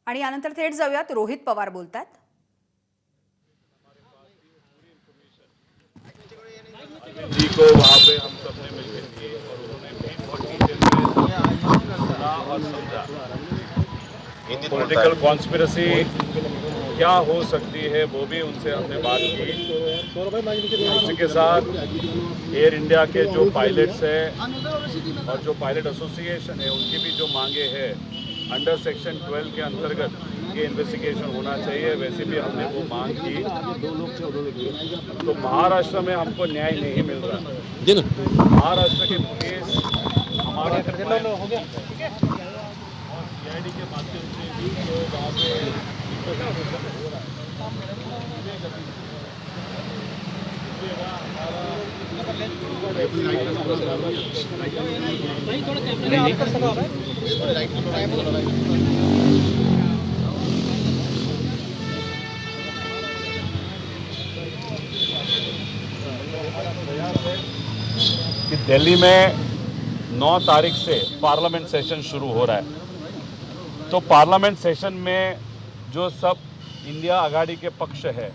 आणि यानंतर थेट जाऊयात, रोहित पवार बोलतात। जी को वहाँ पे हम सब ने मिलकर किए और उन्होंने भी बहुत डिटेल में सुना और समझा। पॉलिटिकल कॉन्स्पिरेसी क्या हो सकती है वो भी उनसे हमने बात की। उसी के साथ एयर इंडिया के जो पायलट्स हैं और जो पायलट एसोसिएशन है उनकी भी जो मांगे हैं अंडर सेक्शन 12 के अंतर्गत ये इन्वेस्टिगेशन होना चाहिए, वैसे भी हमने वो मांग की। तो महाराष्ट्र में हमको न्याय नहीं मिल रहा। महाराष्ट्र के पुलिस हमारा सीआईडी के माध्यम से भी जो वहाँ पे इन्वेस्टिगेशन हो रहा है कि दिल्ली में 9 तारीख से पार्लियामेंट सेशन शुरू हो रहा है। तो पार्लियामेंट सेशन में जो सब इंडिया आघाड़ी के पक्ष है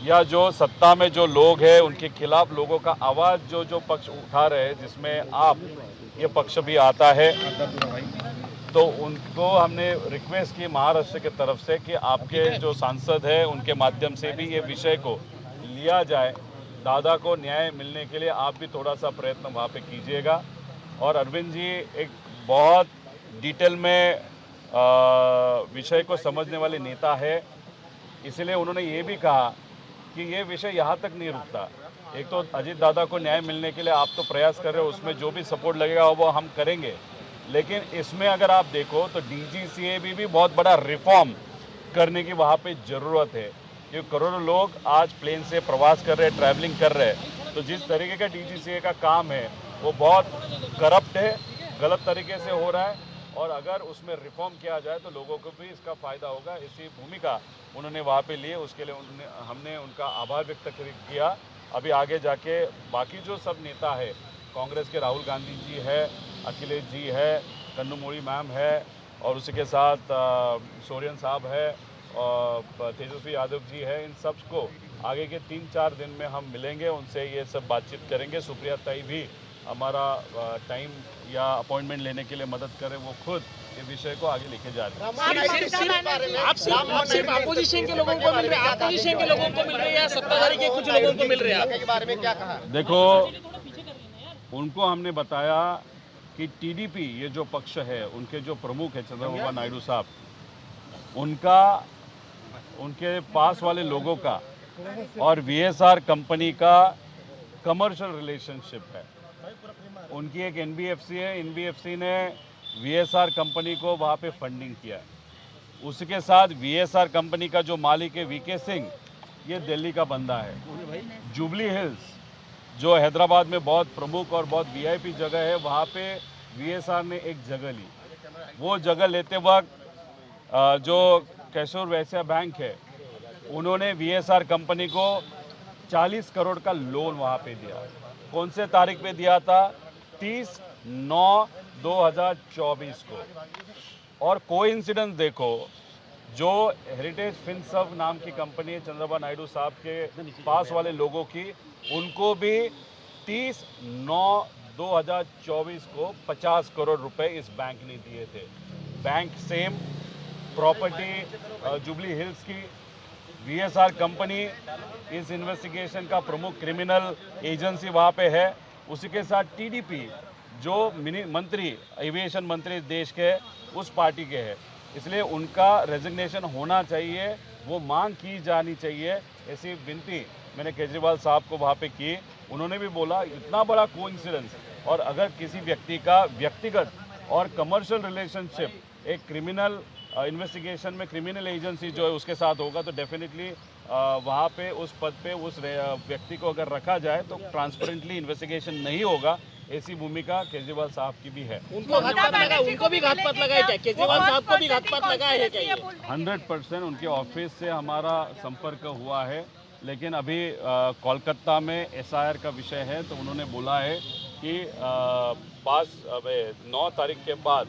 या जो सत्ता में जो लोग हैं उनके खिलाफ लोगों का आवाज़ जो पक्ष उठा रहे हैं, जिसमें आप ये पक्ष भी आता है, तो उनको हमने रिक्वेस्ट की महाराष्ट्र की तरफ से कि आपके जो सांसद हैं उनके माध्यम से भी ये विषय को लिया जाए। दादा को न्याय मिलने के लिए आप भी थोड़ा सा प्रयत्न वहाँ पे कीजिएगा। और अरविंद जी एक बहुत डिटेल में विषय को समझने वाले नेता है, इसलिए उन्होंने ये भी कहा कि ये विषय यहाँ तक नहीं रुकता। एक तो अजीत दादा को न्याय मिलने के लिए आप तो प्रयास कर रहे हो, उसमें जो भी सपोर्ट लगेगा वो हम करेंगे, लेकिन इसमें अगर आप देखो तो डीजीसीए भी बहुत बड़ा रिफॉर्म करने की वहाँ पे ज़रूरत है, क्योंकि करोड़ों लोग आज प्लेन से प्रवास कर रहे हैं, ट्रैवलिंग कर रहे हैं। तो जिस तरीके का डीजीसीए का काम है वो बहुत करप्ट है, गलत तरीके से हो रहा है, और अगर उसमें रिफॉर्म किया जाए तो लोगों को भी इसका फ़ायदा होगा। इसी भूमिका उन्होंने वहाँ पे लिए, उसके लिए हमने उनका आभार व्यक्त किया। अभी आगे जाके बाकी जो सब नेता है, कांग्रेस के राहुल गांधी जी है, अखिलेश जी है, कन्नूमोड़ी मैम है, और उसी के साथ सोरेन साहब है और तेजस्वी यादव जी है, इन सब को आगे के 3-4 दिन में हम मिलेंगे, उनसे ये सब बातचीत करेंगे। सुप्रिया ताई भी हमारा टाइम या अपॉइंटमेंट लेने के लिए मदद करें, वो खुद ये विषय को आगे लेके जा रहे हैं। आप सिर्फ अपोजिशन के लोगों को मिल रहे हैं, अपोजिशन के लोगों को मिल रहे हैं या सत्ताधारी के कुछ लोगों को मिल रहे हैं? आपके बारे में क्या कहा? देखो, उनको हमने बताया कि टीडीपी ये जो पक्ष है, उनके जो प्रमुख है चंद्रबाबू नायडू साहब, उनके पास वाले लोगों का और वीएसआर कंपनी का कमर्शियल रिलेशनशिप है। उनकी एक एनबीएफसी है, एनबीएफसी ने वीएसआर कंपनी को वहाँ पे फंडिंग किया है। उसके साथ वीएसआर कंपनी का जो मालिक है वीके सिंह, ये दिल्ली का बंदा है। जुबली हिल्स जो हैदराबाद में बहुत प्रमुख और बहुत वीआईपी जगह है, वहाँ पे वीएसआर ने एक जगह ली। वो जगह लेते वक्त जो कैशोर वैश्य बैंक है, उन्होंने वीएसआर कंपनी को 40 करोड़ का लोन वहाँ पे दिया। कौन से तारीख पे दिया था? 30/9/2024 को। और कोइंसिडेंस देखो, जो हेरिटेज फिनसर्व नाम की कंपनी है चंद्रबाबू नायडू साहब के पास वाले लोगों की, उनको भी 30/9/2024 को 50 करोड़ रुपए इस बैंक ने दिए थे। Bank same, property jubilee hills की, वीएसआर कंपनी इस इन्वेस्टिगेशन का प्रमुख क्रिमिनल एजेंसी वहाँ पे है। उसी के साथ टीडीपी जो मंत्री, एविएशन मंत्री देश के, उस पार्टी के हैं, इसलिए उनका रेजिग्नेशन होना चाहिए, वो मांग की जानी चाहिए। ऐसी विनती मैंने केजरीवाल साहब को वहाँ पे की। उन्होंने भी बोला इतना बड़ा कोइंसिडेंस, और अगर किसी व्यक्ति का व्यक्तिगत और कमर्शियल रिलेशनशिप एक क्रिमिनल इन्वेस्टिगेशन में क्रिमिनल एजेंसी जो है उसके साथ होगा, तो डेफिनेटली वहाँ पे उस पद पे उस व्यक्ति को अगर रखा जाए तो ट्रांसपेरेंटली इन्वेस्टिगेशन नहीं होगा। ऐसी भूमिका केजरीवाल साहब की भी है। उनको भी घातपात लगा है क्या? केजरीवाल साहब को भी घातपात लगा है क्या? 100% उनके ऑफिस से हमारा संपर्क हुआ है, लेकिन अभी कोलकाता में एसआईआर का विषय है, तो उन्होंने बोला है कि 9 तारीख के बाद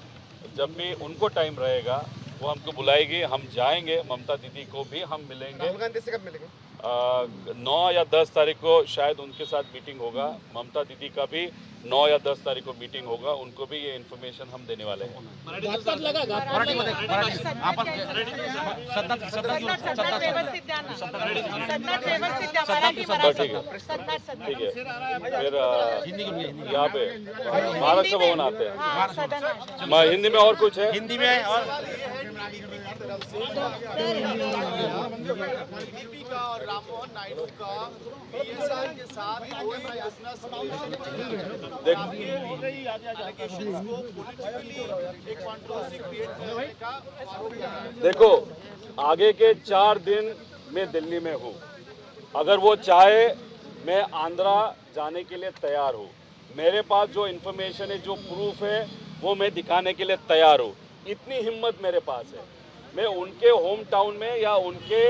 जब भी उनको टाइम रहेगा वो हमको बुलाएगी, हम जाएंगे, ममता दीदी को भी हम मिलेंगे। राहुल गांधी से कब मिलेंगे? 9 या 10 तारीख को शायद उनके साथ मीटिंग होगा। ममता दीदी का भी 9 या 10 तारीख को मीटिंग होगा, उनको भी ये इन्फॉर्मेशन हम देने वाले हैं। घातपात लगा ठीक है, फिर यहाँ पे महाराष्ट्र भवन आते हैं। मैं हिंदी में और कुछ है, हिंदी में और दीपिका और राममोहन नायडू का बीएसआर के साथ कोई बिजनेस एलिगेशंस को पॉलिटिकली एक कंट्रोवर्सी क्रिएट करने का आरोप लगा है। देखो आगे के 4 दिन मैं दिल्ली में हूँ। अगर वो चाहे मैं आंध्रा जाने के लिए तैयार हूँ। मेरे पास जो इन्फॉर्मेशन है, जो प्रूफ है, वो मैं दिखाने के लिए तैयार हूँ। इतनी हिम्मत मेरे पास है। मैं उनके होम टाउन में या उनके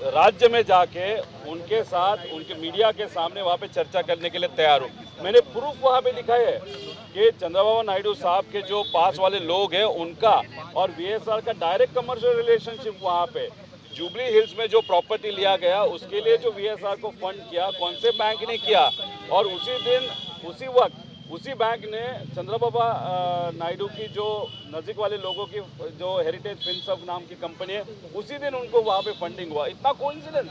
राज्य में जाके उनके साथ उनके मीडिया के सामने वहाँ पे चर्चा करने के लिए तैयार हूँ। मैंने प्रूफ वहाँ पे दिखाए है कि चंद्रबाबू नायडू साहब के जो पास वाले लोग हैं उनका और वीएसआर का डायरेक्ट कमर्शियल रिलेशनशिप वहाँ पे जुबली हिल्स में जो प्रॉपर्टी लिया गया उसके लिए जो वीएसआर को फंड किया, कौन से बैंक ने किया, और उसी दिन उसी वक्त उसी बैंक ने चंद्रबाबा नायडू की जो नज़दीक वाले लोगों की जो हेरिटेज फिनसर्व नाम की कंपनी है, उसी दिन उनको वहाँ पे फंडिंग हुआ। इतना कोइंसिडेंस,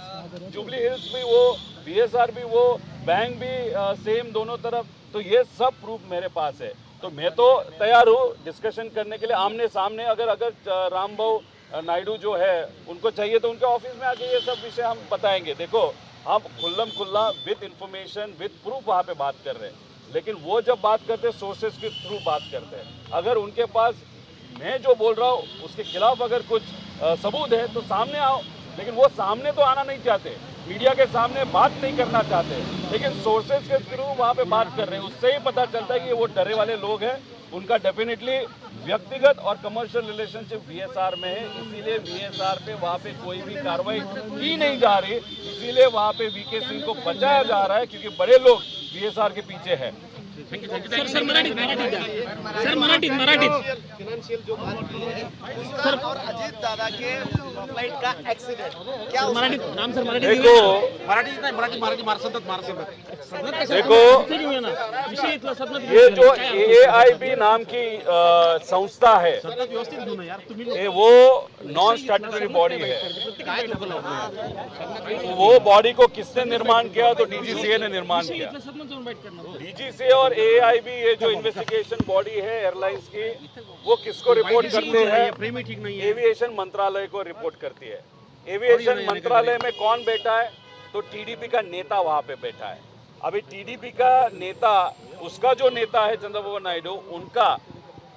जुबली हिल्स भी वो, वीएसआर भी वो, बैंक भी सेम दोनों तरफ। तो ये सब प्रूफ मेरे पास है। तो मैं तो तैयार हूँ डिस्कशन करने के लिए आमने सामने। अगर रामभाऊ नायडू जो है उनको चाहिए तो उनके ऑफिस में आके ये सब विषय हम बताएंगे। देखो हम खुल्लम खुल्ला विद इंफॉर्मेशन विद प्रूफ वहाँ पे बात कर रहे हैं, लेकिन वो जब बात करते हैं सोर्सेस के थ्रू बात करते हैं। अगर उनके पास मैं जो बोल रहा हूँ उसके खिलाफ अगर कुछ सबूत है तो सामने आओ, लेकिन वो सामने तो आना नहीं चाहते, मीडिया के सामने बात नहीं करना चाहते, लेकिन सोर्सेज के थ्रू वहाँ पे बात कर रहे हैं। उससे ही पता चलता है कि वो डरे वाले लोग हैं। उनका डेफिनेटली व्यक्तिगत और कमर्शियल रिलेशनशिप वीएसआर में है, इसीलिए वीएसआर पे वहाँ पे कोई भी कार्रवाई की नहीं जा रही। इसीलिए वहाँ पे वीके सिंह को बचाया जा रहा है क्योंकि बड़े लोग वीएसआर के पीछे है। सर मराठीत फाइनेंशियल जो बात की है सर, और अजीत दादा के फ्लाइट का एक्सीडेंट क्या मराठीत राम सर मराठीत देखो देखो विषय इथला सदनात ये जो AAIB नाम की संस्था है, ये वो नॉन स्टैट्यूटरी बॉडी है। वो बॉडी को किसने निर्माण किया? तो डीजीसीए ने निर्माण किया। सदनात जाऊन बाईट करणार डीजीसीए और AAIB ये जो इन्वेस्टिगेशन बॉडी है एयरलाइंस की, वो किसको रिपोर्ट करते हैं? एविएशन मंत्रालय को रिपोर्ट करती है। एविएशन मंत्रालय में कौन बैठा है? तो टीडीपी का नेता वहां पे बैठा है। अभी टीडीपी का नेता, उसका जो नेता है चंद्रबाबू नायडू, उनका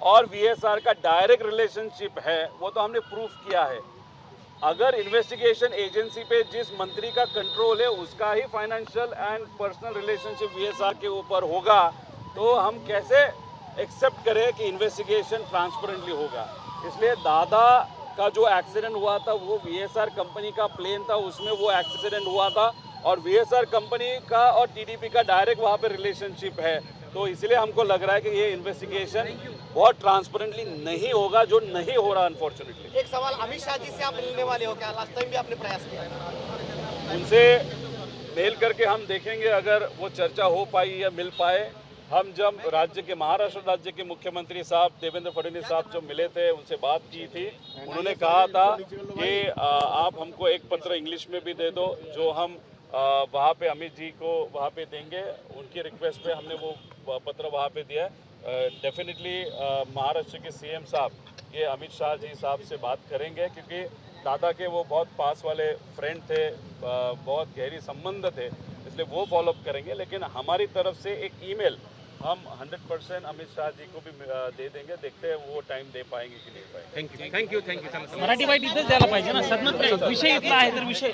और वीएसआर का डायरेक्ट रिलेशनशिप है, वो तो हमने प्रूफ किया है। अगर इन्वेस्टिगेशन एजेंसी पे जिस मंत्री का कंट्रोल है उसका ही financial and personal relationship VSR के ऊपर होगा, तो हम कैसे एक्सेप्ट करें कि इन्वेस्टिगेशन ट्रांसपेरेंटली होगा? इसलिए दादा का जो एक्सीडेंट हुआ था वो वीएसआर कंपनी का प्लेन था, उसमें वो एक्सीडेंट हुआ था, और वीएसआर कंपनी का और टीडीपी का डायरेक्ट वहाँ पे रिलेशनशिप है। तो इसलिए हमको लग रहा है कि ये इन्वेस्टिगेशन बहुत ट्रांसपेरेंटली नहीं होगा, जो नहीं हो रहा अनफॉर्चुनेटली। एक सवाल, अमित शाह जी से आप मिलने वाले हो क्या? लास्ट टाइम भी आपने प्रयास किया। उनसे मेल करके हम देखेंगे अगर वो चर्चा हो पाई या मिल पाए। हम जब राज्य के महाराष्ट्र राज्य के मुख्यमंत्री साहब देवेंद्र फडणवीस साहब जो मिले थे, उनसे बात की थी, उन्होंने कहा था कि आप हमको एक पत्र इंग्लिश में भी दे दो जो हम वहाँ पे अमित जी को वहाँ पे देंगे। उनकी रिक्वेस्ट पे हमने वो पत्र वहाँ पे दिया है। डेफिनेटली महाराष्ट्र के सीएम साहब ये अमित शाह जी साहब से बात करेंगे, क्योंकि दादा के वो बहुत पास वाले फ्रेंड थे, बहुत गहरी संबंध थे, इसलिए वो फॉलोअप करेंगे। लेकिन हमारी तरफ से एक ईमेल हम 100% अमित शाह जी को भी दे देंगे। देखते हैं वो टाइम दे पाएंगे कि नहीं पाएंगे। थँक्यू मराठी बाईट इथंच द्यायला पाहिजे ना सदनात काय विषय इथला आहे तर विषय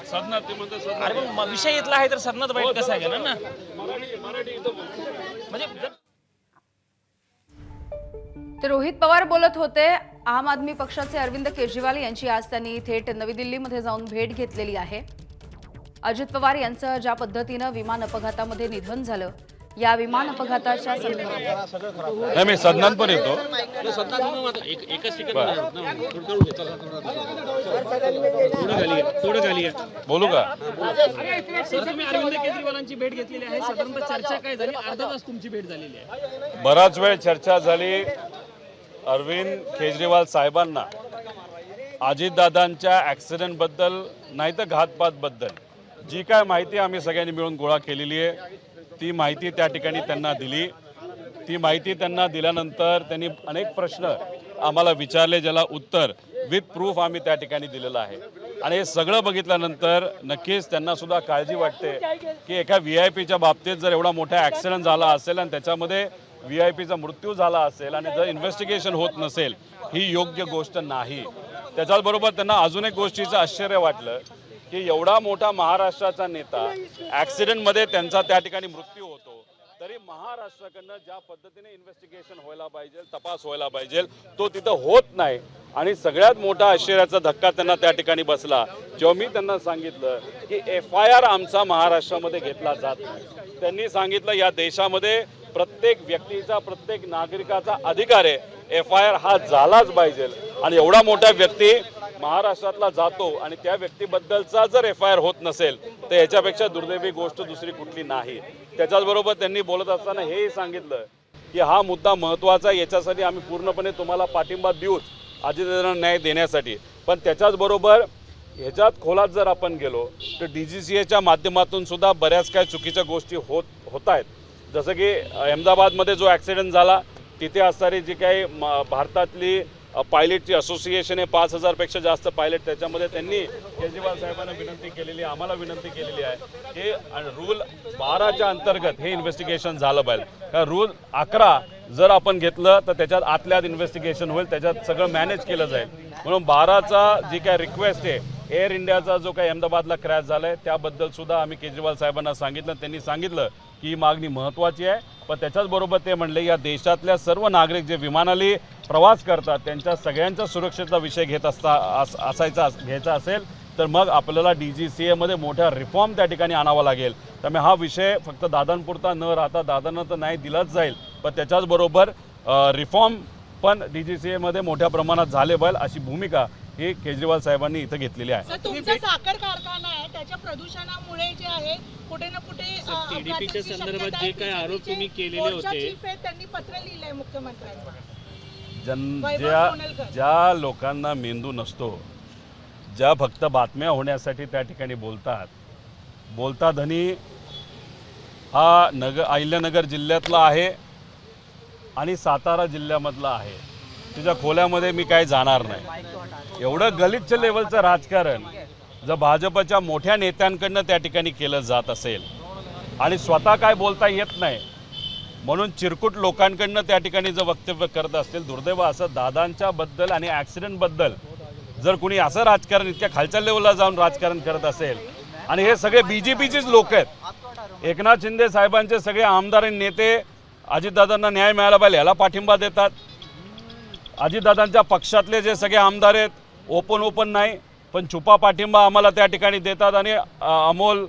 सदनात ते म्हणतात सदनात. अरे पण विषय इथला आहे तर सदनात बाईट कसा घेणार ना मराठी इथं बोलतो. म्हणजे तर रोहित पवार बोलत होते। आम आदमी पक्षाचे अरविंद केजरीवाल यांची आज त्यांनी थेट नवी दिल्लीमध्ये जाऊन भेट घेतलेली आहे। अजित पवार यांचं ज्या पद्धतीनं विमान अपघातामध्ये निधन झालं या विमान अपघाताच्या संदर्भात नाही मी सदनात पण येतो. एकच ठिकाणी थोडं खाली आहे. बोलू का? सर तुम्ही अरविंद केजरीवालांची भेट घेतलेली आहे. साधारणतः चर्चा काय झाली? अर्धा तास तुमची भेट झालेली आहे. बराच वेळ चर्चा झाली. अरविंद केजरीवाल साहेबांना अजितदादांच्या ॲक्सिडेंटबद्दल नाही तर घातपातबद्दल जी काय माहिती आम्ही सगळ्यांनी मिळून गोळा केलेली आहे ती माहिती त्या ठिकाणी त्यांना दिली. ती माहिती त्यांना दिल्यानंतर त्यांनी अनेक प्रश्न आम्हाला विचारले, ज्याला उत्तर विथ प्रूफ आम्ही त्या ठिकाणी दिलेलं आहे. आणि हे सगळं बघितल्यानंतर नक्कीच त्यांना सुद्धा काळजी वाटते की एका VIPच्या बाबतीत जर एवढा मोठा ॲक्सिडेंट झाला असेल आणि त्याच्यामध्ये VIPचा मृत्यू झाला असेल आणि जर इन्व्हेस्टिगेशन होत नसेल ही योग्य गोष्ट नाही. त्याच्याबरोबर त्यांना अजून एक गोष्टीचं आश्चर्य वाटलं की एवढा मोठा महाराष्ट्राचा नेता ॲक्सिडेंटमध्ये त्यांचा त्या ठिकाणी मृत्यू होतो तरी महाराष्ट्राकडनं ज्या पद्धतीने इन्व्हेस्टिगेशन व्हायला पाहिजे, तपास व्हायला पाहिजे तो तिथं होत नाही. आणि सगळ्यात मोठा आश्चर्याचा धक्का त्यांना त्या ठिकाणी बसला जेव्हा मी त्यांना सांगितलं की FIR आमचा महाराष्ट्रामध्ये घेतला जात नाही. त्यांनी सांगितलं या देशामध्ये प्रत्येक व्यक्तीचा, प्रत्येक नागरिकाचा अधिकार आहे, FIR हा झालाच पाहिजे. आणि एवढा मोठा व्यक्ती महाराष्ट्रातला जातो आणि त्या व्यक्तीबद्दलचा जर FIR होत नसेल तर याच्यापेक्षा दुर्दैवी गोष्ट दुसरी कुठली नाही. त्याच्याचबरोबर त्यांनी बोलत असताना हेही सांगितलं की हा मुद्दा महत्त्वाचा आहे, याच्यासाठी आम्ही पूर्णपणे तुम्हाला पाठिंबा देऊच अजितदादांना न्याय देण्यासाठी. पण त्याच्याचबरोबर ह्याच्यात खोलात जर आपण गेलो तर DGCAच्या माध्यमातून सुद्धा बऱ्याच काही चुकीच्या गोष्टी होत आहेत. जसं की अहमदाबादमध्ये जो ॲक्सिडेंट झाला तिथे असणारी जी काही भारतातली पायलटची असोसिएशन आहे, 5000 पेक्षा जास्त पायलट, त्याच्यामध्ये त्यांनी केजरीवाल साहेबांना विनंती केलेली, आम्हाला विनंती केलेली आहे की रूल 12च्या अंतर्गत हे इन्व्हेस्टिगेशन झालं पाहिजे. कारण रूल 11 जर आपण घेतलं तर त्याच्यात आतल्या आत इन्व्हेस्टिगेशन होईल, त्याच्यात सगळं मॅनेज केलं जाईल. म्हणून 12चा जी काय रिक्वेस्ट आहे, एअर इंडियाचा जो काही अहमदाबादला क्रॅश झाला आहे त्याबद्दल सुद्धा आम्ही केजरीवाल साहेबांना सांगितलं. त्यांनी सांगितलं की ही मागणी महत्त्वाची आहे. पण त्याच्याचबरोबर ते म्हणले या देशातल्या सर्व नागरिक जे विमानाने प्रवास करतात त्यांच्या सगळ्यांच्या सुरक्षेचा विषय घ्यायचा असेल तर मग आपल्याला DGCAमध्ये मोठा रिफॉर्म त्या ठिकाणी आणावा लागेल. त्यामुळे हा विषय फक्त दादांपुरता न राहता दादांना तर न्याय दिलाच जाईल पण त्याच्याचबरोबर रिफॉर्म पण DGCAमध्ये मोठ्या प्रमाणात झाले पाहिजे अशी भूमिका ही केजरीवाल साहेबांनी इथं घेतलेली आहे. तुमचा साखर कारखाना आहे त्याच्या प्रदूषणामुळे जे आहे कुठे ना कुठे TDPच्या संदर्भात जे काही आरोप तुम्ही केलेले होते त्यांनी पत्र लिहिलंय मुख्यमंत्र्यांना. ज्या लोकांना मेंदू नसतो, ज्या फक्त बातम्या होण्यासाठी त्या ठिकाणी बोलता धनी हा अहिल्यानगर जिल्ह्यातला आहे आणि सातारा जिल्ह्यामधला आहे. तुझ्या खोल्यामध्ये मी काय जाणार नाही. एवढं गलिच्छ लेवलचं राजकारण जर भाजपच्या मोठ्या नेत्यांकडनं त्या ठिकाणी केलं जात असेल आणि स्वतः काय बोलता येत नाही म्हणून चिरकुट लोकांकडनं त्या ठिकाणी जर वक्तव्य करत असतील, दुर्दैव असं दादांच्या बद्दल आणि ॲक्सिडेंटबद्दल जर कुणी असं राजकारण इतक्या खालच्या लेवलला जाऊन राजकारण करत असेल आणि हे सगळे BJPचेच लोक आहेत, एकनाथ शिंदे साहेबांचे सगळे आमदार आणि नेते अजितदादांना न्याय मिळाला पाहिजे याला पाठिंबा देतात. अजितदादांच्या पक्षातले जे सगळे आमदार आहेत ओपन नाही पण छुपा पाठिंबा आम्हाला त्या ठिकाणी देतात आणि अमोल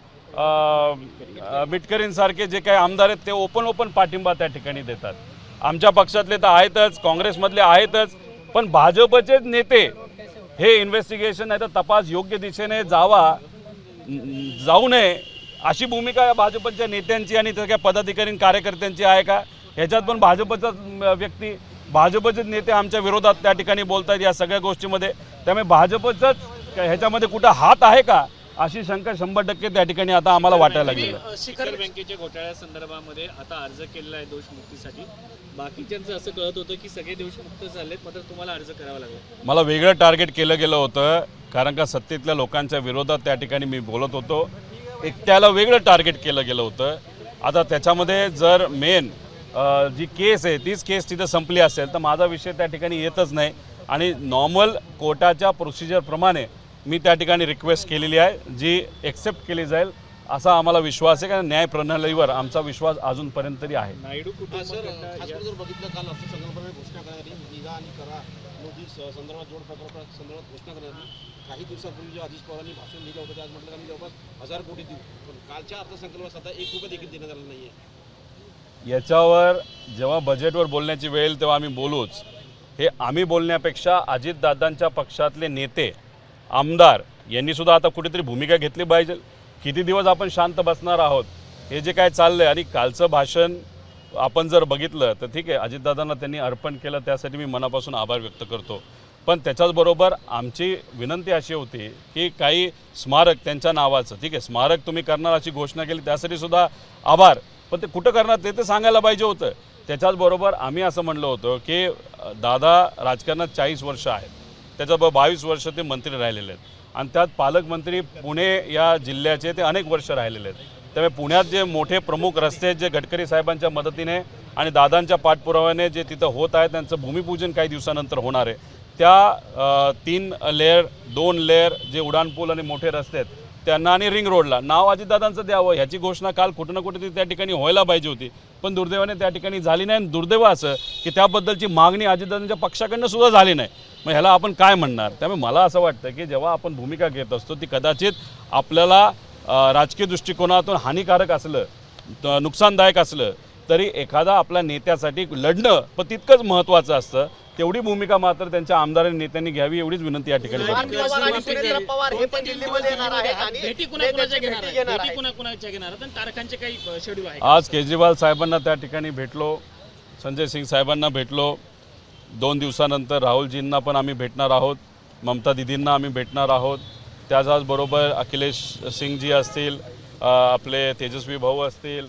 मिटकरींसारखे जे काही आमदार आहेत ते ओपन पाठिंबा त्या ठिकाणी देतात. आमच्या पक्षातले तर आहेतच, काँग्रेसमधले आहेतच, पण भाजपचेच नेते हे इन्व्हेस्टिगेशन नाही तर तपास योग्य दिशेने जाऊ नये अशी भूमिका या भाजपच्या नेत्यांची आणि त्या पदाधिकारी कार्यकर्त्यांची आहे का? ह्याच्यात पण भाजपचाच व्यक्ती, भाजपचेच नेते आमच्या विरोधात त्या ठिकाणी बोलतात या सगळ्या गोष्टीमध्ये. त्यामुळे भाजपचाच ह्याच्यामध्ये कुठं हात आहे का अशी शंका 100% त्या ठिकाणी आता आम्हाला वाटायला लागली. शिखर बँकेच्या घोटाळ्या संदर्भामध्ये आता अर्ज केलेला आहे दोषमुक्तीसाठी. बाकीच्यांचं असं कळत होतं की सगळे दोषमुक्त झालेत, मात्र तुम्हाला अर्ज करावा लागला. मला वेगळं टार्गेट केलं गेलं होतं कारण का सत्तेतल्या लोकांच्या विरोधात त्या ठिकाणी मी बोलत होतो. एकट्याला वेगळं टार्गेट केलं गेलं होतं. आता त्याच्यामध्ये जर मेन जी केस आहे तीच केस तिथं संपली असेल तर माझा विषय त्या ठिकाणी येतच नाही आणि नॉर्मल कोर्टाच्या प्रोसिजरप्रमाणे मी त्या ठिकाणी रिक्वेस्ट केलेली आहे जी एक्सेप्ट केली जाईल असा आम्हाला विश्वास आहे. कारण न्याय प्रणालीवर आमचा विश्वास अजूनपर्यंत तरी आहे. नायडू कुटुंब जर बघितलं काल अर्थसंकल्पाने घोषणा करण्यात आली, निगा आणि करा नोटीस संदर्भात जोड प्रकल्पासंदर्भात घोषणा करण्यात आली. काही दिवसापूर्वी जे अजित पवारांनी भाषण दिलं होतं त्यात म्हटलं आम्ही जवळपास 1000 कोटी देऊ, पण कालच्या अर्थसंकल्पात आता 1 रुपया देखील देण्यात आला नाही आहे. याच्यावर जेव्हा बजेटवर बोलण्याची वेळ येईल तेव्हा आम्ही बोलूच. हे आम्ही बोलण्यापेक्षा अजितदादांच्या पक्षातले नेते आमदार यांनी सुद्धा आता कुठेतरी भूमिका घेतली पाहिजे. किती दिवस आपण शांत बसणार आहोत. हे जे काय चाललंय आणि कालचं भाषण आपण जर बघितलं तर ठीक आहे, अजितदादांना त्यांनी अर्पण केलं त्यासाठी मी मनापासून आभार व्यक्त करतो. पण त्याच्याचबरोबर आमची विनंती अशी होती की काही स्मारक त्यांच्या नावाचं, ठीक आहे स्मारक तुम्ही करणार अशी घोषणा केली त्यासाठी सुद्धा आभार, पण ते कुठं करणार ते तर सांगायला पाहिजे होतं. त्याच्याचबरोबर आम्ही असं म्हणलं होतं की दादा राजकारणात 40 वर्ष आहेत, त्याच्याबरोबर 22 वर्ष ते मंत्री राहिलेले आहेत आणि त्यात पालकमंत्री पुणे या जिल्ह्याचे ते अनेक वर्ष राहिलेले आहेत. त्यामुळे पुण्यात जे मोठे प्रमुख रस्ते आहेत जे गडकरी साहेबांच्या मदतीने आणि दादांच्या पाठपुराव्याने जे तिथं होत आहे त्यांचं भूमिपूजन काही दिवसानंतर होणार आहे. त्या 3 लेअर 2 लेअर जे उड्डाणपूल आणि मोठे रस्ते आहेत त्यांना आणि रिंग रोडला नाव अजितदादांचं द्यावं ह्याची घोषणा काल कुठं ना कुठे त्या ठिकाणी व्हायला पाहिजे होती, पण दुर्दैवाने त्या ठिकाणी झाली नाही. आणि दुर्दैव असं की त्याबद्दलची मागणी अजितदादांच्या पक्षाकडनं सुद्धा झाली नाही. मग ह्याला आपण काय म्हणणार. त्यामुळे मला असं वाटतं की जेव्हा आपण भूमिका घेत असतो ती कदाचित आपल्याला राजकीय दृष्टिकोनातून हानिकारक असलं, नुकसानदायक असलं तरी एखादा आपल्या नेत्यासाठी लढणं पण तितकंच महत्त्वाचं असतं. तेवढी भूमिका मात्र त्यांच्या आमदारांनी नेत्यांनी घ्यावी एवढीच विनंती या ठिकाणी करतो. पवार आणि सुरेंद्र पवार हे पण दिल्लीमध्ये येणार आहेत आणि भेटी कुणाकुणाच्या घेणार आहेत आणि तारखांचे काही शेड्यूल आहे? आज केजरीवाल साहेबांना त्या ठिकाणी भेटलो, संजय सिंग साहेबांना भेटलो. 2 दिवसानंतर राहुलजींना पण आम्ही भेटणार आहोत, ममता दिदींना आम्ही भेटणार आहोत. त्याचबरोबर अखिलेश सिंगजी असतील, आपले तेजस्वी भाऊ असतील,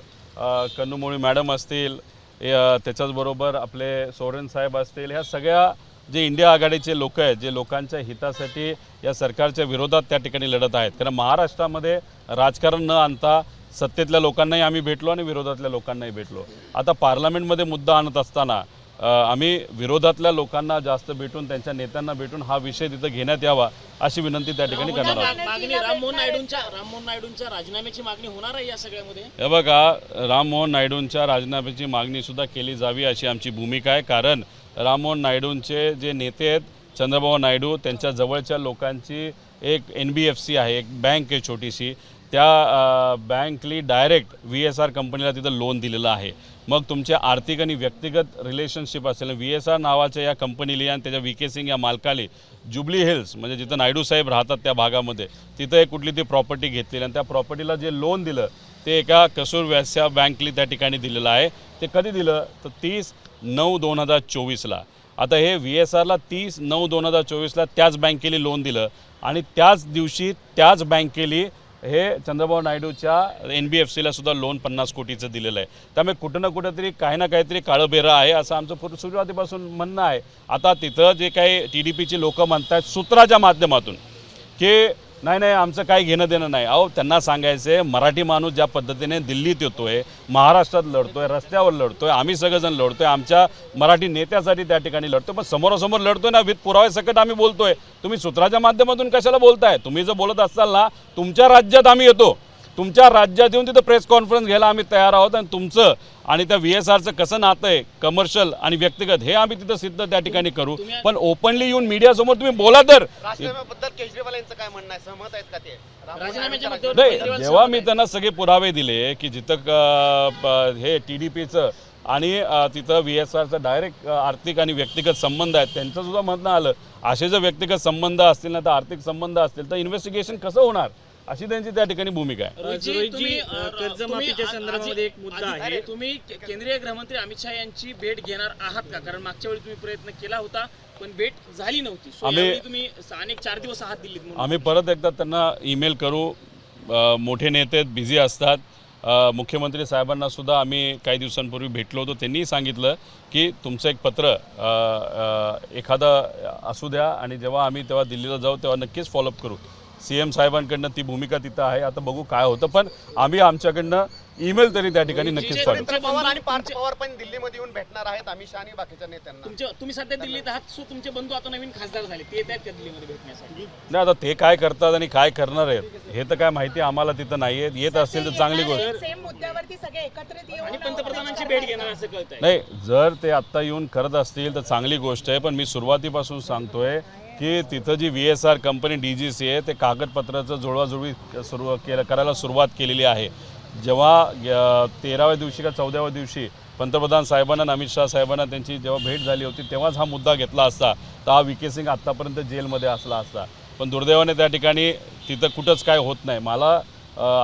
कन्नूमोळी मॅडम असतील, त्याच्याचबरोबर आपले सोरेन साहेब असतील. ह्या सगळ्या जे इंडिया आघाडीचे लोक आहेत जे लोकांच्या हितासाठी या सरकारच्या विरोधात त्या ठिकाणी लढत आहेत. कारण महाराष्ट्रामध्ये राजकारण न आणता सत्तेतल्या लोकांनाही आम्ही भेटलो आणि विरोधातल्या लोकांनाही भेटलो. आता पार्लमेंटमध्ये मुद्दा आणत असताना आम्ही विरोधातल्या लोकांना जास्त भेटून त्यांच्या नेत्यांना भेटून हा विषय तिथं घेण्यात यावा अशी विनंती त्या ठिकाणी करणार आहोत. मागणी राममोहन नायडूंच्या राजीनाम्याची मागणी होणार आहे या सगळ्यामध्ये? हे बघा, राममोहन नायडूंच्या राजीनाम्याची मागणी सुद्धा केली जावी अशी आमची भूमिका आहे. कारण राममोहन नायडूंचे जे नेते आहेत चंद्रबाबू नायडू त्यांच्या जवळच्या लोकांची एक NBFC आहे, एक बँक आहे छोटीशी, त्या बँकली डायरेक्ट VSR कंपनीला तिथं लोन दिलेलं आहे. मग तुमच्या आर्थिक आणि व्यक्तिगत रिलेशनशिप असेल VSR नावाच्या या कंपनीली आणि त्याच्या VK सिंग या मालकाली जुबली हिल्स म्हणजे जिथं नायडू साहेब राहतात त्या भागामध्ये तिथं एक कुठली ती प्रॉपर्टी घेतलेली आणि त्या प्रॉपर्टीला जे लोन दिलं ते एका कसूर व्यास्या बँकली त्या ठिकाणी दिलेलं आहे. ते कधी दिलं तर 30/9/2024ला. आता हे VSRला 30/9/2024ला त्याच बँकेली लोन दिलं आणि त्याच दिवशी त्याच बँकेली हे चंद्रबाबू नायडूच्या NBFCला सुद्धा लोन 50 कोटीचं दिलेलं आहे. त्यामुळे कुठं ना कुठंतरी काही ना काहीतरी काळंबेरं आहे असं आमचं सुरुवातीपासून म्हणणं आहे. आता तिथं जे काही TDPची लोक म्हणतात सूत्राच्या माध्यमातून की नाही आमचं काही घेणं देणं नाही. अहो त्यांना सांगायचं आहे मराठी माणूस ज्या पद्धतीने दिल्लीत येतोय, महाराष्ट्रात लढतोय, रस्त्यावर लढतोय, आम्ही सगळेजण लढतोय, आमच्या मराठी नेत्यासाठी त्या ठिकाणी लढतोय, पण समोरासमोर लढतोय ना, विथ पुराव्यासकट आम्ही बोलतोय. तुम्ही सूत्राच्या माध्यमातून कशाला बोलताय? तुम्ही जर बोलत असाल ना तुमच्या राज्यात आम्ही येतो, तुमच्या राज्यात येऊन तिथं प्रेस कॉन्फरन्स घ्यायला आम्ही तयार आहोत आणि तुमचं आणि त्या VSRचं कसं नातं आहे कमर्शियल आणि व्यक्तिगत हे आम्ही तिथं सिद्ध त्या ठिकाणी करू. पण ओपनली येऊन मीडियासमोर तुम्ही बोला तर. राजीनाम्याबद्दल केजरीवाल यांचं काय म्हणणं आहे, सहमत आहेत का ते? नाही, जेव्हा मी त्यांना सगळे पुरावे दिले की जिथं हे TDPचं आणि तिथं VSRचं डायरेक्ट आर्थिक आणि व्यक्तिगत संबंध आहेत त्यांचं सुद्धा म्हणणं आलं. असे जर व्यक्तिगत संबंध असतील ना तर आर्थिक संबंध असतील तर इन्व्हेस्टिगेशन कसं होणार अशी त्यांची त्या ठिकाणी भूमिका आहे. कर्जमाफीच्या संदर्भामध्ये एक मुद्दा आहे. तुम्ही केंद्रीय गृहमंत्री अमित शहा यांची भेट घेणार आहात का? कारण मागच्या वेळी तुम्ही प्रयत्न केला होता पण भेट झाली नव्हती. तुम्ही अनेक 4 दिवस आहात दिल्लीत. आम्ही परत एकदा त्यांना ईमेल करू. मोठे नेते बिझी असतात. मुख्यमंत्री साहेबांना सुद्धा आम्ही काही दिवसांपूर्वी भेटलो होतो. त्यांनी सांगितलं की तुमचं एक पत्र एखादं असू द्या आणि जेव्हा आम्ही तेव्हा दिल्लीला जाऊ तेव्हा नक्कीच फॉलोअप करू. CM साहेबांकडनं ती भूमिका तिथं आहे. आता बघू काय होतं, पण आम्ही आमच्याकडनं ईमेल तरी त्या ठिकाणी नक्कीच पाठवू. पवार आणि पार्थ पवार पण दिल्लीमध्ये येऊन भेटणार आहेत अमित शहा आणि बाकीच्या नेत्यांना. तुम्ही सध्या दिल्लीत आहात, सो तुमचे बंधू आता नवीन खासदार झाले, ते येतात का दिल्लीमध्ये भेटण्यासाठी? नाही, आता ते काय करतात आणि काय करणार आहेत हे तर काय माहिती आम्हाला तिथं नाही आहे. येत असतील तर चांगली गोष्ट. सेम मुद्द्यावरती सगळे एकत्रित येऊन आणि पंतप्रधानांची भेट घेणार असं कळतंय. नाही, जर ते आत्ता येऊन करत असतील तर चांगली गोष्ट आहे. पण मी सुरुवातीपासून सांगतोय की तिथं जी VSR कंपनी DGC आहे ते कागदपत्राचं जुळवाजुळवी करायला सुरुवात केलेली आहे. जेव्हा 13व्या दिवशी का 14व्या दिवशी पंतप्रधान साहेबांना आणि अमित शहा साहेबांना त्यांची जेव्हा भेट झाली होती तेव्हाच हा मुद्दा घेतला असता तर हा व्ही के सिंग आत्तापर्यंत जेलमध्ये असला असता. पण दुर्दैवाने त्या ठिकाणी तिथं कुठंच काय होत नाही. मला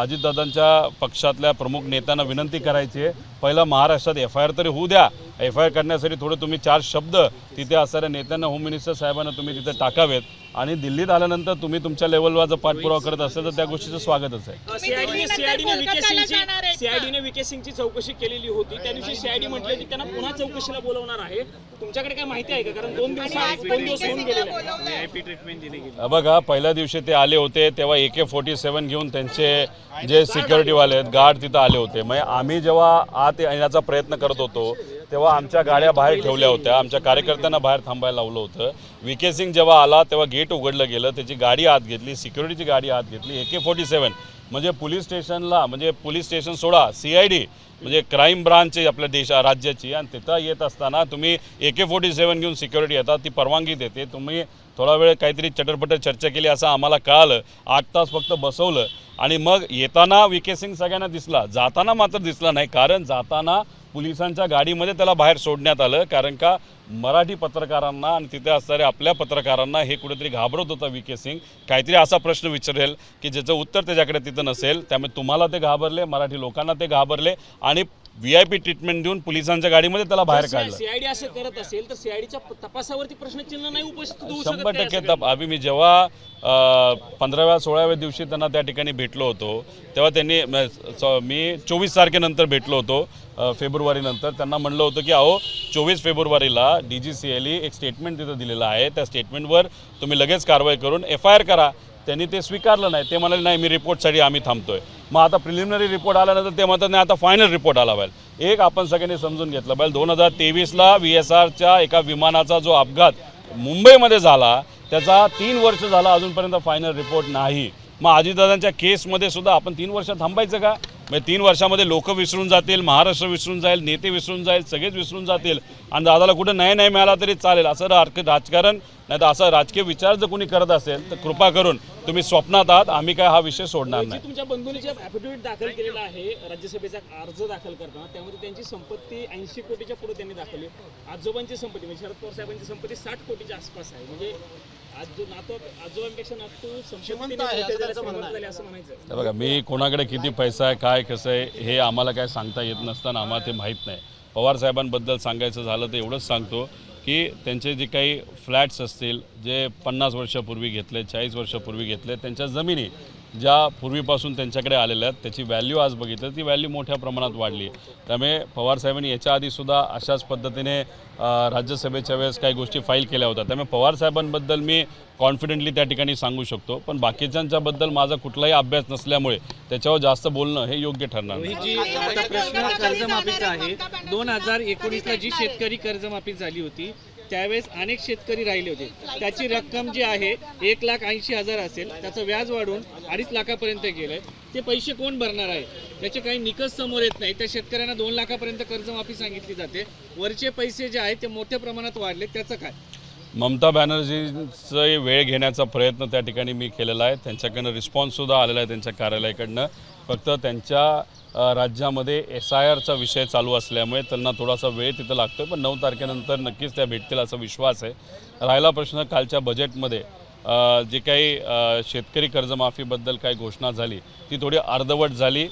अजितदादांच्या पक्षातल्या प्रमुख नेत्यांना विनंती करायची आहे, पहिला महाराष्ट्रात FIR तरी होऊ द्या. FIR करण्यासाठी थोडे तुम्ही 4 शब्द तिथे असणाऱ्या नेत्यांना, होम मिनिस्टर साहेबांना तुम्ही तिथे टाकावेत आणि दिल्लीत आल्यानंतर तुम्ही तुमच्या लेवलवर जर पाठपुरावा करत असेल तर त्या गोष्टीचं स्वागतच आहे. सीआयडीने व्ही के सिंगची चौकशी केलेली होती. त्या दिवशी सीआयडी म्हटलं की त्यांना पुन्हा चौकशीला बोलवणार आहे. तुमच्याकडे काय माहिती आहे का? कारण 2 दिवस होऊन गेलेले VIP ट्रीटमेंट दिली गेली. बघा, पहिल्या दिवशी ते आले होते तेव्हा AK-47 घेऊन त्यांचे जे सिक्युरिटीवाले आहेत गार्ड तिथं आले होते. म्हणजे आम्ही जेव्हा आत येण्याचा प्रयत्न करत होतो तेव्हा आमच्या गाड्या बाहेर ठेवल्या होत्या, आमच्या कार्यकर्त्यांना बाहेर थांबायला लावलं होतं. व्ही के सिंग जेव्हा आला तेव्हा गेट उघडलं गेलं, त्याची गाडी आत घेतली, सिक्युरिटीची गाडी आत घेतली. AK-47 म्हणजे पोलीस स्टेशनला, म्हणजे पोलीस स्टेशन सोडा, CID म्हणजे क्राईम ब्रांच आहे आपल्या राज्याची, आणि तिथं येत असताना तुम्ही AK-47 घेऊन सिक्युरिटी येतात, ती परवानगी देते. तुम्ही थोडा वेळ काहीतरी चटरपटर चर्चा केली असं आम्हाला कळालं. 8 तास फक्त बसवलं आणि मग येताना व्ही के सिंग सगळ्यांना दिसला, जाताना मात्र दिसला नाही. कारण जाताना पोलिसांच्या गाडीमध्ये त्याला बाहेर सोडण्यात आलं, कारण का मराठी पत्रकारांना आणि तिथे असणाऱ्या आपल्या पत्रकारांना हे कुठेतरी घाबरत होता व्ही के सिंग. काहीतरी असा प्रश्न विचारेल की ज्याचं उत्तर त्याच्याकडे तिथं नसेल, त्यामुळे तुम्हाला ते घाबरले, मराठी लोकांना ते घाबरले आणि VIP ट्रीटमेंट देऊन पोलिसांच्या गाडीमध्ये त्याला बाहेर काढलं. सीआयडी असं करत असेल तर सीआयडीच्या तपासावरती प्रश्नचिन्ह नाही उपस्थित होऊ शकत. 100% आम्ही मी जेव्हा 15व्या 16व्या दिवशी त्यांना त्या ठिकाणी भेटलो होतो तेव्हा त्यांनी मी 24 तारखेनंतर भेटलो होतो, फेब्रुवारीनंतर. त्यांना म्हणलं होतं की अहो 24 फेब्रुवारीला DGCLE एक स्टेटमेंट तिथं दिलेलं आहे, त्या स्टेटमेंटवर तुम्ही लगेच कारवाई करून FIR करा. त्यांनी ते स्वीकारलं नाही. ते म्हणाले नाही, मी रिपोर्टसाठी आम्ही थांबतोय. मग आता प्रिलिमिनरी रिपोर्ट आल्यानंतर ते म्हणतात नाही आता फायनल रिपोर्ट आला पाहिजे. एक आपण सगळ्यांनी समजून घेतलं पाहिजे, 2023ला VSRच्या एका विमानाचा जो अपघात मुंबईमध्ये झाला त्याचा 3 वर्ष झाला अजूनपर्यंत फायनल रिपोर्ट नाही. मग अजितदादांच्या केसमध्ये सुद्धा आपण 3 वर्ष थांबायचं का? म्हणजे 3 वर्षामध्ये लोक विसरून जातील, महाराष्ट्र विसरून जाईल, नेते विसरून जाईल, सगळेच विसरून जातील आणि दादाला कुठं नाही मिळाला तरी चालेल असं राजकारण नाही तर असा राजकीय विचार जर कोणी करत असेल तर कृपा करून तुम्ही स्वप्नात आहात. आम्ही काय हा विषय सोडणार नाही. तुमच्या बंधूंनी जे ॲफिडेव्हिट दाखल केलेला आहे राज्यसभेचा अर्ज दाखल करताना, त्यामध्ये त्यांची संपत्ती 80 कोटीच्या पुढे त्यांनी दाखवली. आजोबांची संपत्ती म्हणजे शरद पवार साहेबांची संपत्ती 60 कोटीच्या आसपास आहे. म्हणजे आजोबांपेक्षा नातू संपत्ती असं म्हणायचं. बघा, मी कोणाकडे किती पैसा आहे, काय कसं आहे हे आम्हाला काय सांगता येत नसताना आम्हाला ते माहीत नाही. पवार साहेबांबद्दल सांगायचं झालं तर एवढंच सांगतो की त्यांचे जे काही फ्लॅट्स असतील जे 50 वर्षापूर्वी घेतले, 40 वर्षापूर्वी घेतले, त्यांच्या जमिनी ज्या पूर्वीपासून त्यांच्याकडे आलेल्या आहेत त्याची व्हॅल्यू आज बघितलं ती व्हॅल्यू मोठ्या प्रमाणात वाढली. त्यामुळे पवारसाहेबांनी याच्या आधीसुद्धा अशाच पद्धतीने राज्यसभेच्या वेळेस काही गोष्टी फाईल केल्या होत्या. त्यामुळे पवारसाहेबांबद्दल मी कॉन्फिडेंटली त्या ठिकाणी सांगू शकतो. पण बाकीच्यांच्याबद्दल माझा कुठलाही अभ्यास नसल्यामुळे त्याच्यावर जास्त बोलणं हे योग्य ठरणार नाही. आता प्रश्न कर्जमाफीचा आहे. 2019ला जी शेतकरी कर्जमाफी झाली होती त्यावेळेस अनेक शेतकरी राहिले होते. त्याची रक्कम जी आहे 1,80,000 असेल, त्याचं व्याज वाढून 2.5 लाखापर्यंत गेलंय. ते पैसे कोण भरणार आहे त्याचे काही निकष समोर येत नाही. त्या शेतकऱ्यांना 2 लाखापर्यंत कर्जमाफी सांगितली जाते. वरचे पैसे जे आहेत ते मोठ्या प्रमाणात वाढले, त्याचं काय? ममता बॅनर्जीचं वेळ घेण्याचा प्रयत्न त्या ठिकाणी मी केलेला आहे. त्यांच्याकडनं रिस्पॉन्ससुद्धा आलेला आहे त्यांच्या कार्यालयाकडनं. फक्त त्यांच्या राज्यामध्ये SIRचा विषय चालू असल्यामुळे त्यांना थोडासा वेळ तिथं लागतो आहे. पण 9 तारखेनंतर नक्कीच त्या भेटतील असा विश्वास आहे. राहिला प्रश्न कालच्या बजेटमध्ये जे काही शेतकरी कर्जमाफीबद्दल काही घोषणा झाली ती थोडी अर्धवट झाली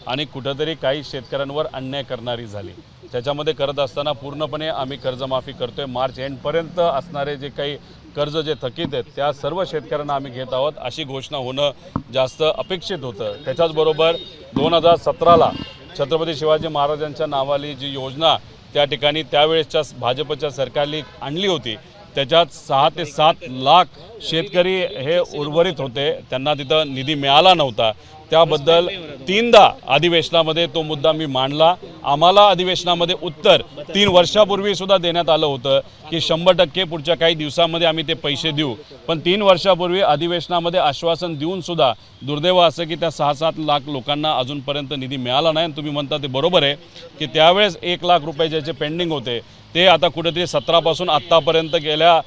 आणि कुठंतरी काही शेतकऱ्यांवर अन्याय करणारी झाली. त्याच्यामध्ये करत असताना पूर्णपणे आम्ही कर्जमाफी करतो आहे. मार्च एंडपर्यंत असणारे जे काही कर्ज जे थकीत आहेत त्या सर्व शेतकऱ्यांना आम्ही घेत आहोत अशी घोषणा होणं जास्त अपेक्षित होतं. त्याच्याचबरोबर 2017ला छत्रपती शिवाजी महाराजांच्या नावाली जी योजना त्या ठिकाणी त्यावेळेसच्या भाजपच्या सरकारने आणली होती त्याच्यात 6 ते 7 लाख शेतकरी हे उर्वरित होते, त्यांना तिथं निधी मिळाला नव्हता. त्याबद्दल 3दा अधिवेशनामध्ये तो मुद्दा मी मांडला. आम्हाला अधिवेशनामध्ये उत्तर 3 वर्षापूर्वी सुद्धा देण्यात आलं होतं की 100% पुढच्या काही दिवसामध्ये आम्ही ते पैसे देऊ. पण 3 वर्षापूर्वी अधिवेशनामध्ये आश्वासन देऊन सुद्धा दुर्दैव असं की त्या 6-7 लाख लोकांना अजूनपर्यंत निधी मिळाला नाही. तुम्ही म्हणता ते बरोबर आहे की त्यावेळेस 1 लाख रुपये ज्याचे पेंडिंग होते ते आता कुठेतरी 17 पासून आत्तापर्यंत गेल्या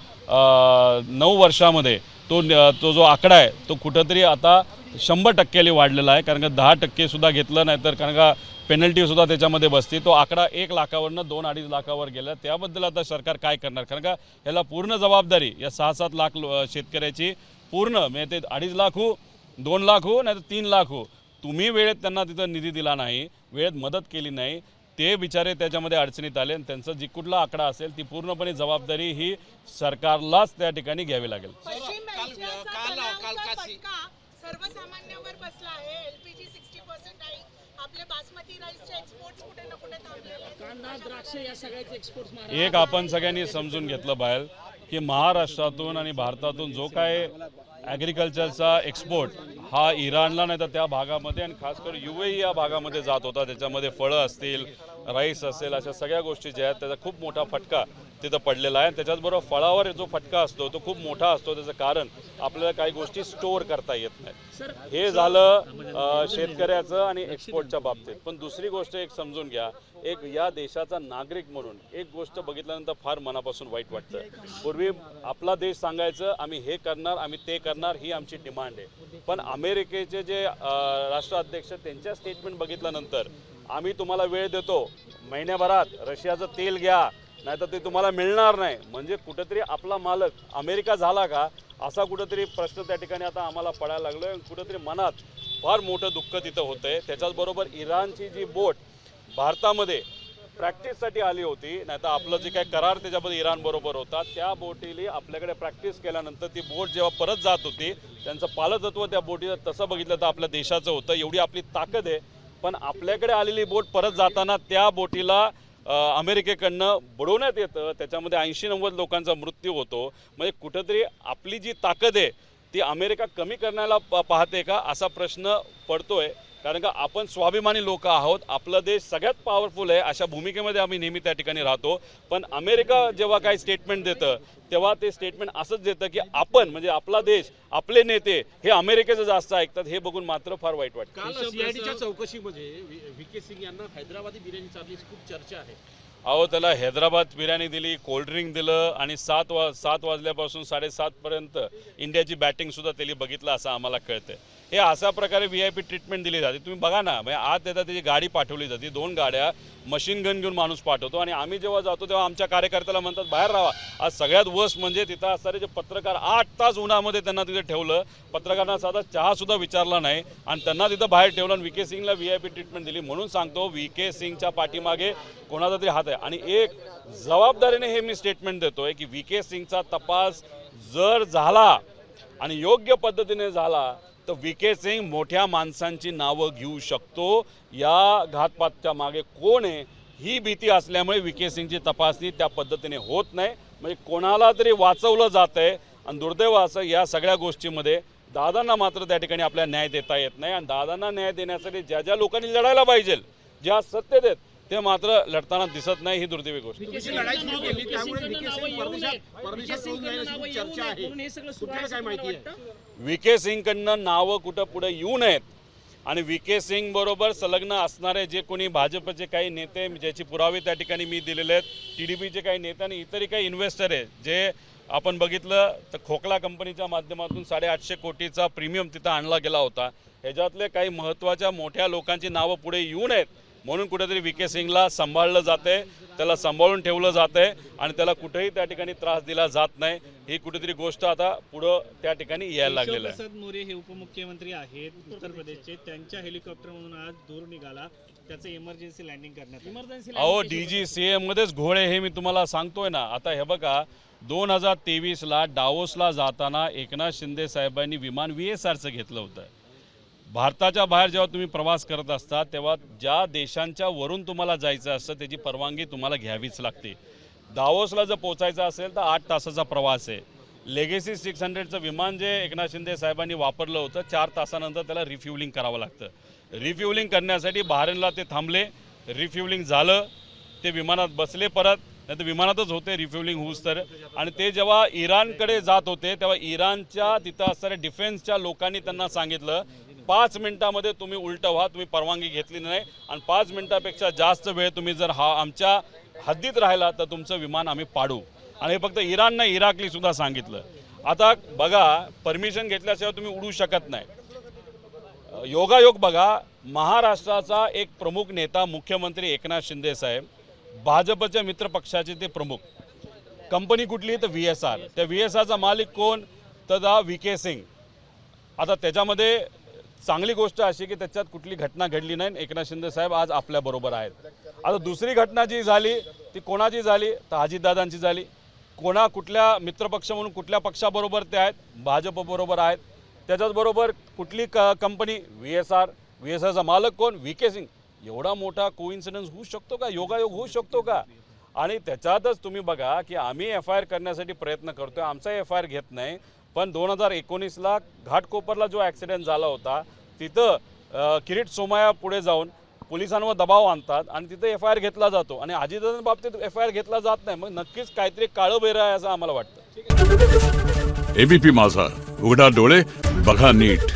9 वर्षामध्ये तो जो आकडा आहे तो कुठंतरी आता 100% वाढलेला आहे. कारण का 10% सुद्धा घेतलं नाही तर कारण का पेनल्टीसुद्धा त्याच्यामध्ये बसते. तो आकडा 1 लाखावरनं 2-2.5 लाखावर गेला. त्याबद्दल आता सरकार काय करणार, कारण का याला पूर्ण जबाबदारी या 6-7 लाख शेतकऱ्याची पूर्ण म्हणजे ते 2.5 लाख हो, 2 लाख हो, नाही तर 3 लाख हो, तुम्ही वेळेत त्यांना तिथं निधी दिला नाही, वेळेत मदत केली नाही, ते बिचारे त्याच्यामध्ये अडचणीत आले आणि त्यांचा जी कुठला आकडा असेल ती पूर्णपणे जबाबदारी ही सरकारलाच त्या ठिकाणी घ्यावी लागेल. पश्चिम एशियाचा तणावाचा फटका सर्वसामान्यांवर बसला आहे. एलपीजी 60% आहे. आपले बासमती राईसचे एक्सपोर्ट कुठे ना कुठे थांबलेले आहेत. कांदा द्राक्ष या सगळ्याचे एक्सपोर्ट एक आपण सगळ्यांनी समजून घेतलं पाहिजे की महाराष्ट्रातून आणि भारतातून जो काय ॲग्रिकल्चरचा एक्सपोर्ट हा इराणला नाही तर त्या भागामध्ये आणि खास करून UAE या भागामध्ये जात होता. त्याच्यामध्ये फळं असतील, राईस असेल, अशा सगळ्या गोष्टी ज्या आहेत त्याचा खूप मोठा फटका तिथं पडलेला आहे. त्याच्याचबरोबर फळावर जो फटका असतो तो खूप मोठा असतो. त्याचं कारण आपल्याला काही गोष्टी स्टोअर करता येत नाहीत. हे झालं शेतकऱ्याचं आणि एक्सपोर्टच्या बाबतीत. पण दुसरी गोष्ट एक समजून घ्या, एक या देशाचा नागरिक म्हणून एक गोष्ट बघितल्यानंतर फार मनापासून वाईट वाटतं. पूर्वी आपला देश सांगायचं आम्ही हे करणार, आम्ही ते करणार, ही आमची डिमांड आहे. पण अमेरिकेचे जे राष्ट्राध्यक्ष त्यांच्या स्टेटमेंट बघितल्यानंतर आम्ही तुम्हाला वेळ देतो, महिन्याभरात रशियाचं तेल घ्या नाही तर ते तुम्हाला मिळणार नाही, म्हणजे कुठेतरी आपला मालक अमेरिका झाला का असा कुठेतरी प्रश्न त्या ठिकाणी आता आम्हाला पडायला लागलो आहे. कुठेतरी मनात फार मोठं दुःख तिथं होतं आहे. त्याच्याचबरोबर इराणची जी बोट भारतामध्ये प्रॅक्टिससाठी आली होती, नाही तर आपलं जे काय करार त्याच्यामध्ये इराणबरोबर होता, त्या बोटीली आपल्याकडे प्रॅक्टिस केल्यानंतर ती बोट जेव्हा परत जात होती त्यांचं पालकत्व त्या बोटीचं तसं बघितलं तर आपल्या देशाचं होतं. एवढी आपली ताकद आहे. पण आपल्याकडे आलेली बोट परत जाताना त्या बोटीला अमेरिकेकडनं बुडवण्यात येतं. त्याच्यामध्ये 80-90 लोकांचा मृत्यू होतो. म्हणजे कुठंतरी आपली जी ताकद आहे ती अमेरिका कमी करण्याला पाहते का असा प्रश्न पडतोय. कारण का आपण स्वाभिमानी लोक आहोत, आपला देश सगळ्यात पॉवरफुल आहे अशा भूमिकेमध्ये आम्ही नेहमी त्या ठिकाणी राहतो. पण अमेरिका जेव्हा काही स्टेटमेंट देतं तेव्हा ते स्टेटमेंट असंच देतं की आपण म्हणजे आपला देश, आपले नेते हे अमेरिकेचं जास्त ऐकतात. हे बघून मात्र फार वाईट वाटतं. काल CIDच्या चौकशीमध्ये VK सिंग यांना हैदराबादी बिर्याणी चालली खूप चर्चा आहे. अहो त्याला हैदराबाद बिर्याणी दिली, कोल्ड्रिंक दिलं आणि 7 वाजल्यापासून 7:30पर्यंत इंडियाची बॅटिंगसुद्धा त्यांनी बघितलं असं आम्हाला कळतं. हे अशा प्रकारे VIP ट्रीटमेंट दिली जाते. तुम्ही बघा ना, म्हणजे आत येतात त्याची गाडी पाठवली जाते, 2 गाड्या मशीन गन घेऊन माणूस पाठवतो आणि आम्ही जेव्हा जातो तेव्हा आमच्या कार्यकर्त्याला म्हणतात बाहेर राहा. आज सगळ्यात वर्स्ट म्हणजे तिथं असणारे जे पत्रकार 8 तास उन्हामध्ये त्यांना तिथे ठेवलं, पत्रकारांना साधा चहासुद्धा विचारला नाही आणि त्यांना तिथं बाहेर ठेवलं आणि VK सिंगला VIP ट्रीटमेंट दिली. म्हणून सांगतो VK सिंगच्या पाठीमागे कोणाचा तरी हात आहे. आणि एक जबाबदारीने हे मी स्टेटमेंट देतोय की VK सिंगचा तपास जर झाला आणि योग्य पद्धतीने झाला तर VK सिंग मोठ्या माणसांची नावं घेऊ शकतो. या घातपातच्या मागे कोण आहे ही भीती असल्यामुळे VK सिंगची तपासणी त्या पद्धतीने होत नाही. म्हणजे कोणाला तरी वाचवलं जात आहे आणि दुर्दैव असं या सगळ्या गोष्टीमध्ये दादांना मात्र त्या ठिकाणी आपल्याला न्याय देता येत नाही. आणि दादांना न्याय देण्यासाठी ज्या ज्या लोकांनी लढायला पाहिजे, ज्या सत्तेत आहेत ते मात्र लढताना दिसत नाही. ही दुर्दैवी गोष्ट. लढाई सुरू केली त्यामुळे VK सिंग परदेशात होऊन जाण्याची चर्चा आहे. कुठे काय माहिती आहे? VK सिंगकडनं नावं कुठं पुढे येऊ नयेत आणि VK सिंग बरोबर संलग्न असणारे जे कोणी भाजपचे काही नेते ज्याची पुरावे त्या ठिकाणी मी दिलेले आहेत, TDPचे काही नेते आणि इतरही काही इन्व्हेस्टर आहे जे आपण बघितलं तर खोकला कंपनीच्या माध्यमातून 850 कोटीचा प्रीमियम तिथं आणला गेला होता. ह्याच्यातले काही महत्त्वाच्या मोठ्या लोकांची नावं पुढे येऊ नयेत म्हणून कुठेतरी VK सिंगला सांभाळलं जाते, त्याला सांभाळून ठेवलं जातंय आणि त्याला कुठेही त्या ठिकाणी त्रास दिला जात नाही. ही कुठेतरी गोष्ट आता पुढं त्या ठिकाणी यायला लागलेलं आहे. प्रसाद मोरे हे उपमुख्यमंत्री आहेत उत्तर प्रदेशचे, त्यांच्या हेलिकॉप्टरमधून आज दूर निघाला, त्याचं इमर्जन्सी लँडिंग करण्यात. अहो DGCA मध्येच घोळे हे मी तुम्हाला सांगतोय ना. आता हे बघा 2023ला डावोसला जाताना एकनाथ शिंदे साहेबांनी विमान VSRचं घेतलं होतं. भारताच्या बाहेर जेव्हा तुम्ही प्रवास करत असता तेव्हा ज्या देशांच्या वरून तुम्हाला जायचं असतं त्याची परवानगी तुम्हाला घ्यावीच लागते. दावोसला जर पोचायचं असेल तर 8 तासाचा प्रवास आहे. लेगेसी 600चं विमान जे एकनाथ शिंदे साहेबांनी वापरलं होतं 4 तासानंतर त्याला रिफ्युलिंग करावं लागतं. रिफ्युलिंग करण्यासाठी बहारेनला ते थांबले, रिफ्युलिंग झालं, ते विमानात बसले परत, नाही तर विमानातच होते रिफ्युलिंग होऊस तर. आणि ते जेव्हा इराणकडे जात होते तेव्हा इराणच्या तिथं असणाऱ्या डिफेन्सच्या लोकांनी त्यांना सांगितलं 5 मिनिटामध्ये तुम्ही उलटं व्हा, तुम्ही परवानगी घेतली नाही आणि 5 मिनिटापेक्षा जास्त वेळ तुम्ही जर आमच्या हद्दीत राहिला तर तुमचं विमान आम्ही पाडू. आणि हे फक्त इराण नाही, इराकली सुद्धा सांगितलं. आता बघा परमिशन घेतल्याशिवाय तुम्ही उडू शकत नाही. योगायोग बघा, महाराष्ट्राचा एक प्रमुख नेता मुख्यमंत्री एकनाथ शिंदे साहेब, भाजपच्या मित्रपक्षाचे ते प्रमुख. कंपनी कुठली तर VSR. त्या VSRचा मालिक कोण तर VK सिंग. आता त्याच्यामध्ये चांगली गोष्ट अशी की त्याच्यात कुठली घटना घडली नाही. एकनाथ शिंदे साहेब आज आपल्याबरोबर आहेत. आता दुसरी घटना जी झाली ती कोणाची झाली तर अजितदादांची झाली. कुठल्या मित्रपक्ष म्हणून कुठल्या पक्षाबरोबर ते आहेत, भाजपबरोबर आहेत. त्याच्याचबरोबर कुठली कंपनी VSRचा मालक कोण VK सिंग. एवढा मोठा कोइन्सिडन्स होऊ शकतो का, योगायोग होऊ शकतो का? आणि त्याच्यातच तुम्ही बघा की आम्ही FIR करण्यासाठी प्रयत्न करतोय, आमचा FIR घेत नाही. पण 2019ला घाटकोपरला जो ॲक्सिडेंट झाला होता तिथं किरीट सोमय्या पुढे जाऊन पोलिसांवर दबाव आणतात आणि तिथे FIR घेतला जातो आणि अजितदादांच्या बाबतीत FIR घेतला जात नाही. मग नक्कीच काहीतरी काळं बेरं आहे असं आम्हाला वाटतं. ABP माझा, उघडा डोळे बघा नीट.